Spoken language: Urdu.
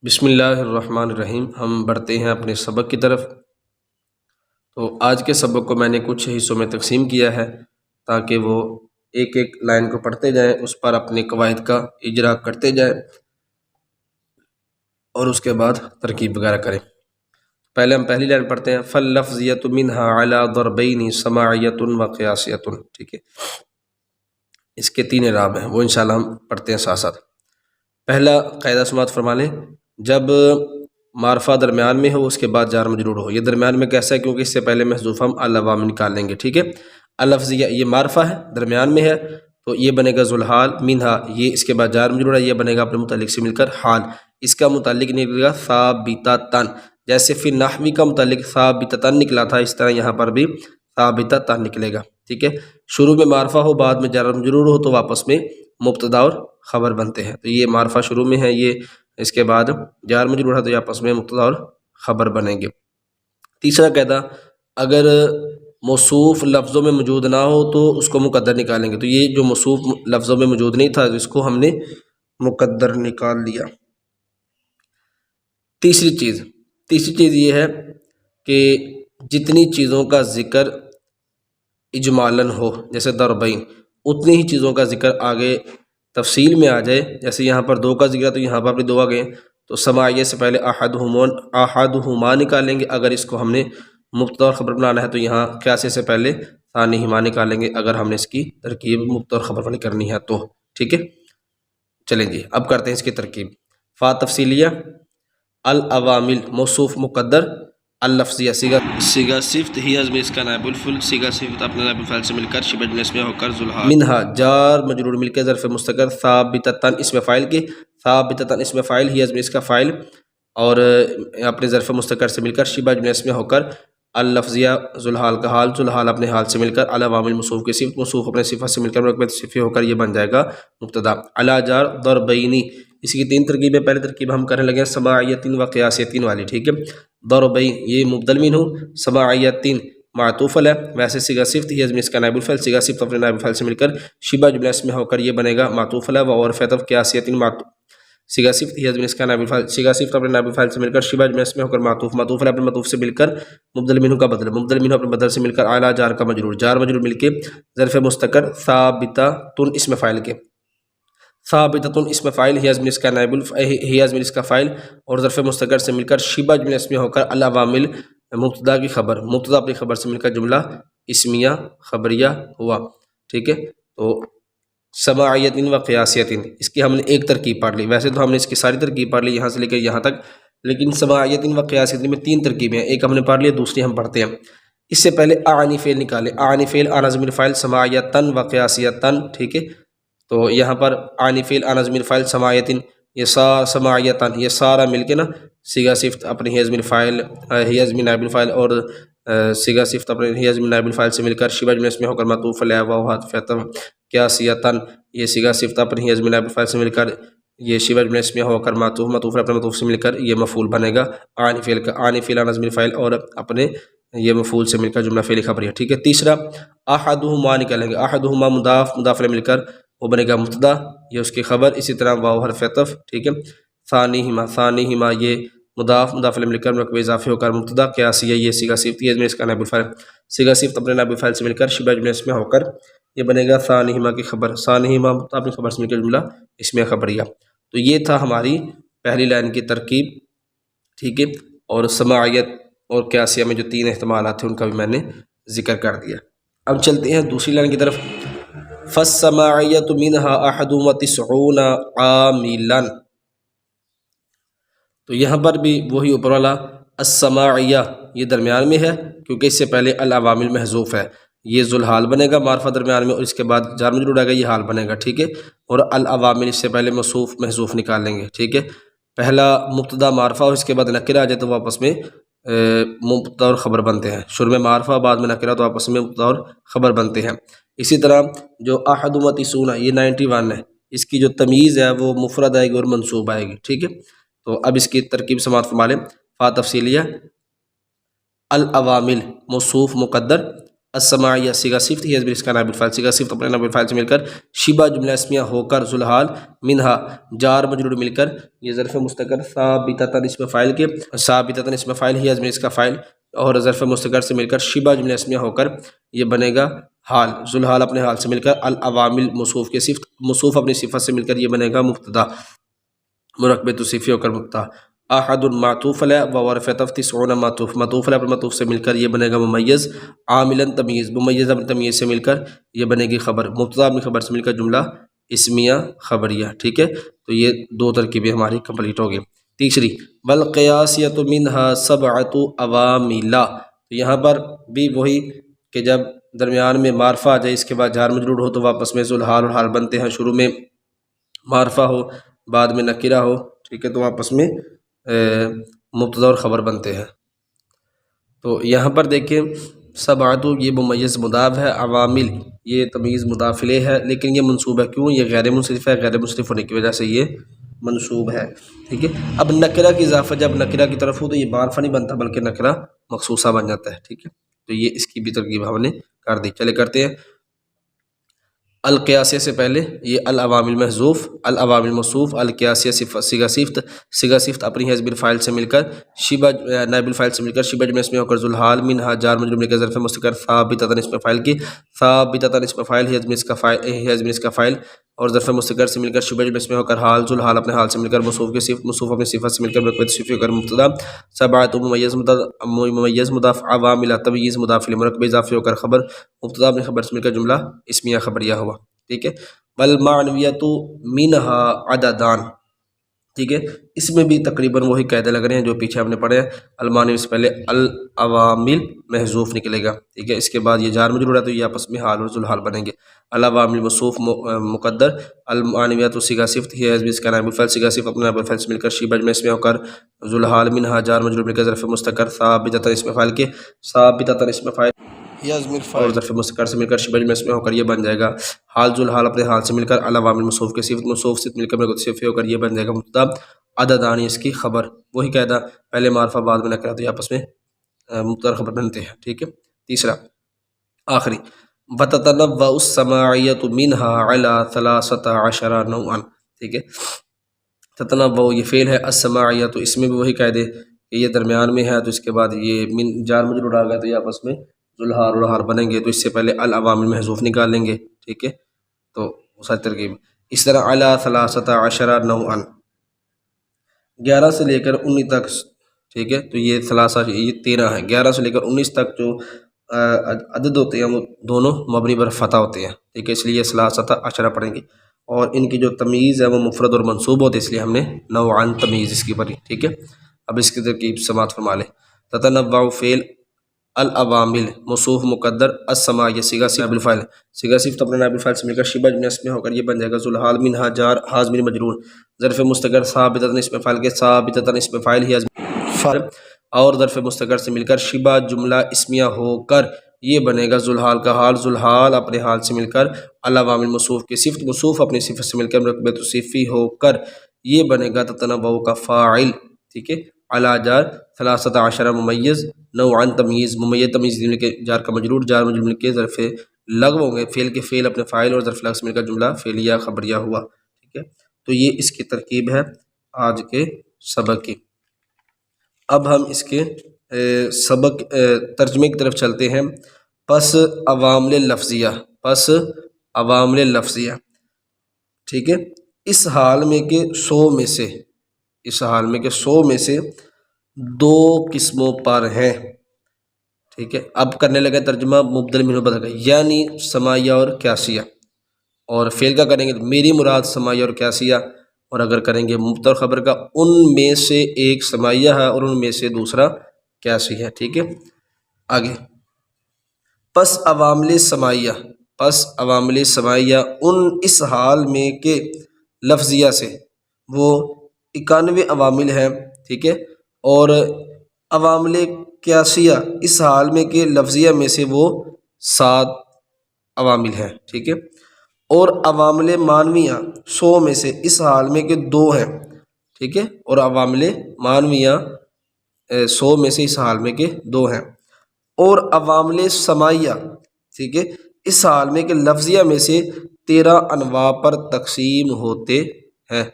بسم اللہ الرحمن الرحیم۔ ہم بڑھتے ہیں اپنے سبق کی طرف۔ تو آج کے سبق کو میں نے کچھ حصوں میں تقسیم کیا ہے تاکہ وہ ایک ایک لائن کو پڑھتے جائیں، اس پر اپنے قواعد کا اجرا کرتے جائیں اور اس کے بعد ترکیب وغیرہ کریں۔ پہلے ہم پہلی لائن پڑھتے ہیں، فاللفظیۃ منہا علی ضربین سماعیۃ و قیاسیۃ۔ ٹھیک ہے، اس کے تین اعراب ہیں، وہ انشاءاللہ ہم پڑھتے ہیں ساتھ ساتھ۔ پہلا قاعدہ سماعت فرما لیں، جب معرفہ درمیان میں ہو اس کے بعد جار مجرور ہو۔ یہ درمیان میں کیسا ہے؟ کیونکہ اس سے پہلے محذوف ہم العوامل نکال لیں گے۔ ٹھیک ہے، اللفظیہ یہ معرفہ ہے، درمیان میں ہے، تو یہ بنے گا ذوالحال، منہا یہ اس کے بعد جار مجرور ہے، یہ بنے گا اپنے متعلق سے مل کر حال۔ اس کا متعلق نکلے گا ثابتۃ، جیسے فی النحو کا متعلق ثابتۃ نکلا تھا، اس طرح یہاں پر بھی ثابتۃ نکلے گا۔ ٹھیک ہے، شروع میں معرفہ ہو بعد میں جار مجرور ہو تو آپس میں مبتدا اور خبر بنتے ہیں۔ تو یہ معرفہ شروع میں ہے، یہ اس کے بعد جار مجرور ہے تو یہ آپس میں مبتدا اور خبر بنیں گے۔ تیسرا قاعدہ، اگر موصوف لفظوں میں موجود نہ ہو تو اس کو مقدر نکالیں گے۔ تو یہ جو موصوف لفظوں میں موجود نہیں تھا اس کو ہم نے مقدر نکال لیا۔ تیسری چیز یہ ہے کہ جتنی چیزوں کا ذکر اجمالاً ہو، جیسے ضربین، اتنی ہی چیزوں کا ذکر آگے تفصیل میں آ جائے۔ جیسے یہاں پر دو کا ذکر ہے تو یہاں پر بھی دو آ گئے، تو سماعیہ سے پہلے احدہما نکالیں گے۔ اگر اس کو ہم نے مبتدا اور خبر بنانا ہے تو یہاں قیاسے سے پہلے ثانیہما نکالیں گے، اگر ہم نے اس کی ترکیب مبتدا اور خبر والی کرنی ہے تو۔ ٹھیک ہے، چلیں جی اب کرتے ہیں اس کی ترکیب۔ فا تفصیلیہ، العوامل موصوف مقدر، اللفظیہ صیغہ صفت ہی ازم اس کا نائب الفعل، صیغہ صفت اپنے نائب الفاعل سے مل کر شبہ جملہ اسمیہ ہو کر ذوالحال، منہا جار مجرور مل کے ظرف مستقر، ثابتۃ اسم فاعل کی، ثابتۃ اسم فاعل ہی ازم اس کا فاعل اور اپنے ظرف مستقر سے مل کر شبہ جملہ اسمیہ ہو کر، اللفظیہ ذوالحال کا حال، ذوالحال اپنے حال سے مل کر، العوامل موصوف کی صفت، موصوف اپنے صفت سے مل کر رقبہ صفی ہو کر یہ بن جائے گا مبتدا۔ علی جار ضربینی، اس کی تین ترکیبیں، پہلے ترکیب ہم کرنے لگے ہیں سماعیۃ و قیاسیۃ والی۔ ٹھیک ہے، ضربین یہ مبدل منہ، سماعیۃ معطوف ہے، ویسے صیغہ صفت ہی ازم اس کا نائب الفعل، صیغہ صفت اپنے نائب الفعل سے مل کر شبہ جملہ اسمیہ ہو کر یہ بنے گا معطوف ہے، و عرف عطف قیاسیۃ صیغہ صفت ہی ازم اس کا نائب الفعل، صیغہ صفت اپنے نائب الفعل سے مل کر شبہ جملہ اسمیہ ہو کر معطوف، معطوف ہے اپنے معطوف سے مل کر مبدل منہ کا بدل، مبدل منہ اپنے بدل سے مل کر اعلیٰ جار کا مجرور، جار مجرور مل کے ظرف مستقر ثابتۃ اسم فاعل کے، ثابتۃ اسم فاعل ہی ازم اس کا نائب ہی ازم اس کا فاعل اور ظرف مستقر سے مل کر شبہ جملہ اسمیہ ہو کر العوامل مبتدا کی خبر، مبتدا اپنی خبر سے مل کر جملہ اسمیہ خبریہ ہوا۔ ٹھیک ہے، تو سماعیۃ و قیاسیۃ، اس کی ہم نے ایک ترکیب پڑھ لی، ویسے تو ہم نے اس کی ساری ترکیب پڑھ لی یہاں سے لے کر یہاں تک، لیکن سماعیۃ و قیاسیۃ میں تین ترکیبیں ہیں، ایک ہم نے پڑھ لی، دوسری ہم پڑھتے ہیں۔ اس سے پہلے اعنی فعل نکالے، اعنی فعل عن ضمیر فاعل سماعیۃ و قیاسیۃ۔ ٹھیک ہے، تو یہاں پر اعنی فعل عن ضمیر فاعل سماعیۃ، یہ سماعیۃ یہ سارا مل کے نا صیغہ صفت اپنے ہی ضمیر فاعل، ہی ضمیر نائب الفاعل اور صیغہ صفت اپنے ہی ضمیر نائب الفاعل سے مل کر شبہ جملہ اسمیہ ہو کر معطوف علیہ و عطف قیاسیۃ، یہ صیغہ صفت اپنے ہی ضمیر نائب الفاعل سے مل کر یہ شبہ جملہ اسمیہ ہو کر معطوف، معطوف اپنے معطوف سے مل کر یہ مفعول بنے گا اعنی فعل کا، اعنی فعل عن ضمیر فاعل اور اپنے یہ مفعول سے مل کر جملہ فعلی خبریہ۔ ٹھیک ہے، تیسرا احدہما نکالیں گے، احدہما مضاف مضاف الیہ مل کر وہ بنے گا مبتدا، یہ اس کی خبر، اسی طرح واو حرف عطف۔ ٹھیک ہے، ثانیہما، ثانیہما یہ مضاف مضاف الیہ مل کر رقبہ اضافی ہو کر مبتدا، قیاسیہ یہ صیغہ صفت یہ اس کا نائب الفاعل، صیغہ صفت اپنے نائب الفاعل سے مل کر شبہ جملہ اسمیہ ہو کر یہ بنے گا ثانیہما کی خبر، ثانیہما اپنی خبر سے مل کر جملہ اسمیہ خبریہ۔ تو یہ تھا ہماری پہلی لائن کی ترکیب۔ ٹھیک ہے، اور سماعیت اور قیاسیہ میں جو تین احتمالات تھے ان کا بھی میں نے ذکر کر دیا۔ اب چلتے ہیں دوسری لائن کی طرف، فالسماعیۃ منہا احد و تسعون عاملا، تو یہاں پر بھی وہی اوپر والا السماعیہ یہ درمیان میں ہے کیونکہ اس سے پہلے العوامل محذوف ہے، یہ ذوالحال بنے گا معرفہ درمیان میں اور اس کے بعد جار مجرور آئے گا، یہ حال بنے گا۔ ٹھیک ہے، اور العوامل اس سے پہلے موصوف محذوف نکال لیں گے۔ ٹھیک ہے، پہلا مبتدا معرفہ اور اس کے بعد نکرہ آ جائے تو وہ آپس میں مبتدا اور خبر بنتے ہیں، شروع میں معرفہ بعد میں نکرہ تو آپس میں مبتدا اور خبر بنتے ہیں۔ اسی طرح جو احد و تسعون یہ 91 ہے، اس کی جو تمیز ہے وہ مفرد آئے گی اور منصوب آئے گی۔ ٹھیک ہے، تو اب اس کی ترکیب سماعت فرما لیں، فا تفصیلیہ، العوامل موصوف مقدر، السماعیہ صیغہ صفت ہی اس کا نائب الفاعل، صیغہ صفت اپنے نائب الفاعل سے مل کر شبہ جملہ اسمیہ ہو کر ذوالحال منہا جار مجرور مل کر یہ ظرف مستقر ثابتۃ اسم فاعل کے ثابتۃ اسم فاعل ہی اس کا فاعل اور ظرف مستقر سے مل کر شبہ جملہ اسمیہ ہو کر یہ بنے گا حال، ذوالحال اپنے حال سے مل کر العوامل موصوف کے صفت، موصوف اپنی صفت سے مل کر یہ بنے گا مبتدا، مرکب توصیفی ہو کر مبتدا، احد معطوف علیہ و ورف تفسعون معطوف، معطوف علیہ پر معطوف سے مل کر یہ بنے گا ممیز، عاملا تمییز، ممیز اپنے تمییز سے مل کر یہ بنے گی خبر، مبتدا اپنی خبر سے مل کر جملہ اسمیہ خبریہ، ٹھیک ہے۔ تو یہ دو ترکیبیں ہماری کمپلیٹ ہو گئی۔ تیسری والقیاسیۃ منہا سبعۃ عوامل، تو یہاں پر بھی وہی کہ جب درمیان میں معرفہ آ جائے، اس کے بعد جار مجرور ہو تو واپس میں ذوالحال اور حال بنتے ہیں، شروع میں معرفہ ہو بعد میں نکرہ ہو، ٹھیک ہے، تو آپس میں مبتدا اور خبر بنتے ہیں۔ تو یہاں پر دیکھیں سبعۃ یہ ممیز مضاف ہے، عوامل یہ تمییز مضاف الیہ ہے، لیکن یہ منصوب ہے، کیوں؟ یہ غیر منصرف ہے، غیر منصرف ہونے کی وجہ سے یہ منصوب ہے، ٹھیک ہے۔ اب نکرہ کی اضافہ جب نکرہ کی طرف ہو تو یہ معرفہ نہیں بنتا بلکہ نکرہ مخصوصہ بن جاتا ہے، ٹھیک ہے۔ تو یہ اس کی بھی ترکیب ہم نے کر دی، چلے کرتے ہیں۔ القیاسیہ سے پہلے یہ العوامل محذوف، العوامل موصوف، القیاسیہ صیغہ صفت، صیغہ صفت اپنی حزب الفاعل سے مل کر شبہ نائب الفاعل سے مل کر شبہ جملہ اسمیہ ہو کر ذوالحال منہا جار مجرور مل کر ظرف مستقر ثابتۃ اسم فاعل کی، ثابتۃ اسم فاعل ہی اس کا فاعل اور ظرف مستقر سے مل کر شبہ جملہ اسمیہ ہو کر حال، ذوالحال اپنے حال سے مل کر موصوف کی صفت، موصوف اپنی صفت سے مل کر مرکب توصیفی ہو کر مبتدا، سبعۃ ممیز مضاف، عوامل تمییز مضاف الیہ مرکب اضافی ہو کر خبر، مبتدا اپنی خبر سے مل کر جملہ اسمیہ خبریہ ہوا، ٹھیک ہے۔ والمعنویۃ منہا عددان، ٹھیک ہے، اس میں بھی تقریباً وہی قاعدے لگ رہے ہیں جو پیچھے ہم نے پڑھے ہیں۔ المعنوی سے پہلے العوامل محذوف نکلے گا، ٹھیک ہے، اس کے بعد یہ جار مجرور ہے تو یہ آپس میں حال اور ذوالحال بنیں گے۔ العوامل موصوف مقدر، المعنویۃ صیغہ صفت ہی اس کا نائب الفاعل، صیغہ صفت اپنے نائب الفاعل سے مل کر شبہ جملہ اسمیہ ہو کر ذوالحال منہا جار مجرور مل کر ظرف مستقر ثابتۃ اسم فاعل کے، ثابتۃ اسم فاعل اور ظرف مستقر سے مل کر شبہ جملہ اسمیہ ہو کر یہ بن جائے گا حال، ذوالحال اپنے حال سے مل کر العوامل موصوف کے صفت، موصوف سے مل کر مرکب توصیفی ہو کر یہ بن جائے گا مبتدا، عددان اس کی خبر، وہی قاعدہ پہلے معرفہ بعد میں نکرہ، تو یہ آپس میں مبتدا خبر بنتے ہیں، ٹھیک ہے۔ تیسرا آخری وتتنوع السماعیۃ منہا علی 13 نوعا، ٹھیک ہے۔ تتنوع یہ فعل ہے، السماعیہ تو اس میں بھی وہی قاعدے کہ یہ درمیان میں ہے تو اس کے بعد یہ من جار مجرور آ گیا تو یہ آپس میں ذوالحال اور حال بنیں گے، تو اس سے پہلے العوامل محذوف نکال لیں گے، ٹھیک ہے۔ تو ساری ترکیب اس طرح علی 13 نوعا 11 سے لے کر 19 تک، ٹھیک ہے، تو یہ 13 ہے، 11 سے لے کر 19 تک جو عدد ہوتے ہیں وہ دونوں مبنی بر فتح ہوتے ہیں، ٹھیک ہے، اس لیے 13 پڑھیں گے، اور ان کی جو تمییز ہے وہ مفرد اور منصوب ہوتے ہیں، اس لیے ہم نے نوعا تمییز اس کی پڑھی، ٹھیک ہے۔ اب اس کی ترکیب سماعت فرما لیں۔ تتنوع فعل العوامل موصوف مقدر، السماعیہ صیغہ صفت الفاعل، صیغہ صفت اپنے نائب الفاعل سے مل کر شبہ جملہ اسمیہ ہو کر یہ بن جائے گا ذوالحال منہا جار حاضمین مجرور ظرف مستقر ثابتۃ اسم فاعل کے، ثابتۃ اسم فاعل ہی اور ظرف مستقر سے مل کر شبہ جملہ اسمیہ ہو کر یہ بنے گا ذوالحال کا حال، ذوالحال اپنے حال سے مل کر العوامل موصوف کی صفت، موصوف اپنی صفت سے مل کر مرکب توصیفی ہو کر یہ بنے گا تتنوع کا فاعل، ٹھیک ہے، علی جار 13 ممیز نوعا تمییز، ممیز تمییز کے جار کا مجرور، جار مجرور کے ظرف لغو ہوں گے، فعل کے فعل اپنے فاعل اور ظرف لغو سے مل کر جملہ فعلیہ خبریہ ہوا، ٹھیک ہے۔ تو یہ اس کی ترکیب ہے آج کے سبق کی۔ اب ہم اس کے سبق ترجمے کی طرف چلتے ہیں۔ پس عوامل لفظیہ، پس عوامل لفظیہ، ٹھیک ہے، اس حال میں کہ 100 میں سے، اس حال میں کہ 100 میں سے 2 قسموں پر ہیں، ٹھیک ہے۔ اب کرنے لگا ترجمہ مبدل منہ بدل کا، یعنی سماعیہ اور قیاسیہ، اور فعل کا کریں گے تو میری مراد سماعیہ اور قیاسیہ، اور اگر کریں گے مبتدا اور خبر کا ان میں سے ایک سماعیہ ہے اور ان میں سے دوسرا قیاسی ہے، ٹھیک ہے۔ آگے پس عوامل سماعیہ، پس عوامل سماعیہ اس حال میں کہ لفظیہ سے وہ 91 عوامل ہیں، ٹھیک ہے، اور عوامل قیاسیہ اس حال میں کہ لفظیہ میں سے وہ 7 عوامل ہیں، ٹھیک ہے، اور عوامل معنویہ 100 میں سے اس حال میں کہ 2 ہیں، ٹھیک ہے، اور عوامل معنویہ 100 میں سے اس حال میں کہ 2 ہیں، اور عوامل سماعیہ ٹھیک ہے، اس حال میں کہ لفظیہ میں سے 13 انواع پر تقسیم ہوتے ہیں۔